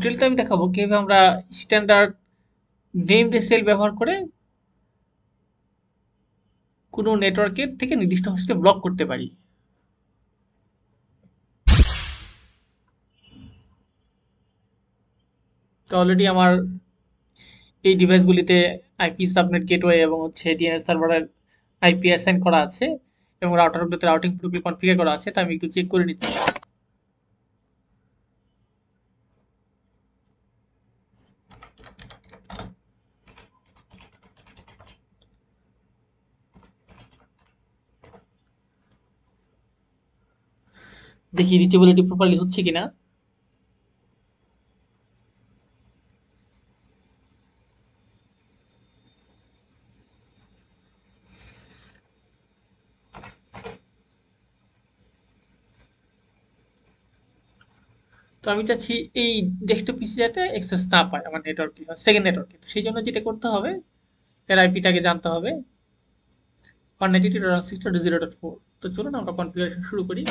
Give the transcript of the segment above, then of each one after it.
টিউটোরিয়ালটা আমি দেখাবো কিভাবে আমরা স্ট্যান্ডার্ড নেম ডেসিএল ব্যবহার করে কোনো নেটওয়ার্কের থেকে নির্দিষ্ট হোস্টকে ব্লক করতে পারি। তো অলরেডি আমার এই ডিভাইসগুলিতে আইপি সাবনেট গেটওয়ে এবং হচ্ছে ডিএনএস সার্ভারের আইপি অ্যাসাইন করা আছে এবং রাউটারগুলোতে রাউটিং প্রোটোকল কনফিগার করা আছে। তা আমি একটু চেক করে নিচ্ছি। দেখি রিচেবিলিটি প্রপারলি হচ্ছে কিনা। তো আমি চাচ্ছি এই ডেস্কটপ পিসি যাতে অ্যাক্সেস না পায় আমার নেটওয়ার্কে, সেকেন্ড নেটওয়ার্কে। তো সেই জন্য যেটা করতে হবে, এর আইপিটাকে জানতে হবে 192.168.0.4। তো চলুন আমরা কনফিগারেশন শুরু করি।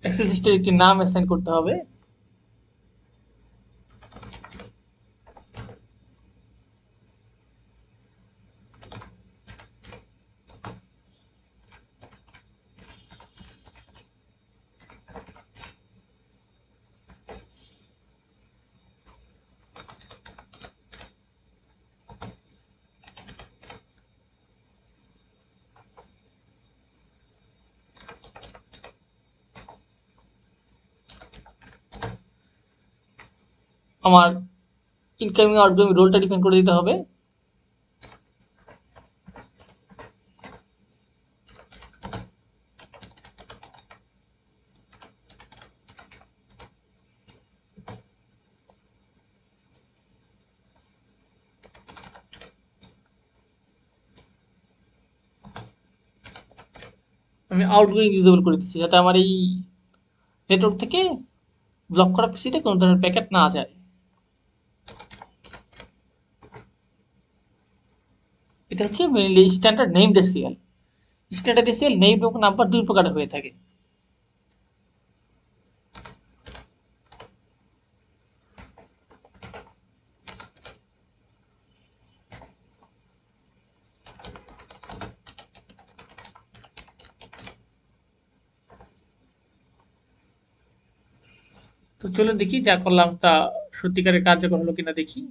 অ্যাক্সেস লিস্টের একটি নাম অ্যাসাইন করতে হবে। আমার ইনকামিং আউটগোয়িং রোলটা ডিফাইন করে দিতে হবে। আমি আউটগোয়িং ডিসেবল করে দিচ্ছি যাতে আমার এই নেটওয়ার্ক থেকে ব্লক করা পিসিতে কোনো ধরনের প্যাকেট না যায়। এটা হচ্ছে মেইনলি স্ট্যান্ডার্ড নেম ডেসিএল। স্ট্যান্ডার্ড ডেসিএল নেম এবং নাম্বার দুই প্রকারের হয়ে থাকে। তো চলুন দেখি যা করলাম তা সত্যিকারের কার্যকর হলো কিনা দেখি।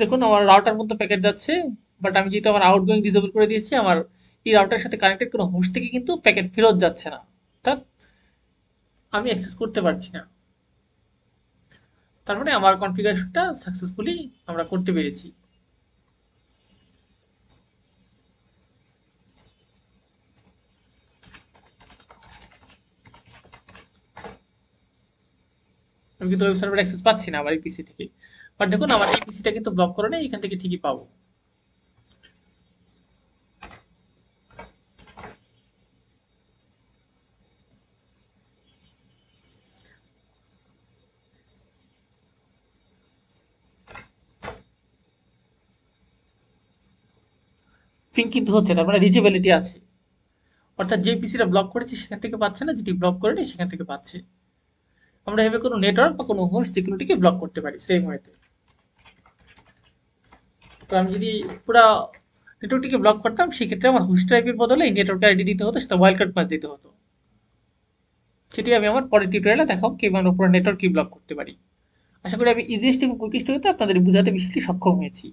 দেখুন আমার রাউটার মধ্যে প্যাকেট যাচ্ছে, বাট আমি যেহেতু আমার আউটগোয়িং ডিসেবল করে দিয়েছি, আমার এই রাউটার সাথে কানেক্টেড কোনো হোস্ট থেকে কিন্তু প্যাকেট ফেরত যাচ্ছে না, অর্থাৎ আমি অ্যাক্সেস করতে পারছি না। তার মানে আমার কনফিগারেশনটা সাকসেসফুলি আমরা করতে পেরেছি। আমি কিন্তু ওয়েব সার্ভার অ্যাক্সেস পাচ্ছি না আমার এই পিসি থেকে, বাট দেখুন আমার এই পিসিটা কিন্তু ব্লক করে নেই, এখান থেকে ঠিকই পাবো। পিং কিন্তু হচ্ছে, তার মানে রিচেবিলিটি আছে। অর্থাৎ যে পিসিটা ব্লক করেছি সেখান থেকে পাচ্ছে না, যেটি ব্লক করেনি সেখান থেকে পাচ্ছে। আমরা এভাবে কোনো নেটওয়ার্ক বা কোনো হোস্ট যেগুলোটিকে ব্লক করতে পারি সেম ওয়েতে। তো আমি যদি পুরো নেটওয়ার্কটিকে ব্লক করতাম, সেক্ষেত্রে আমার হোস্ট আইপির বদলে এই নেটওয়ার্ক আইডি দিতে হতো, সেটা ওয়াইল্ড কার্ড পাস দিতে হতো। সেটি আমি আমার পরের টিউটোরিয়ালে দেখাবো কিভাবে আমরা পুরো নেটওয়ার্ক কি ব্লক করতে পারি। আশা করি আমি ইজিয়েস্ট এবং কুইকেস্ট ওয়েতে আপনাদের বোঝাতে বিষয়টি সক্ষম হয়েছি।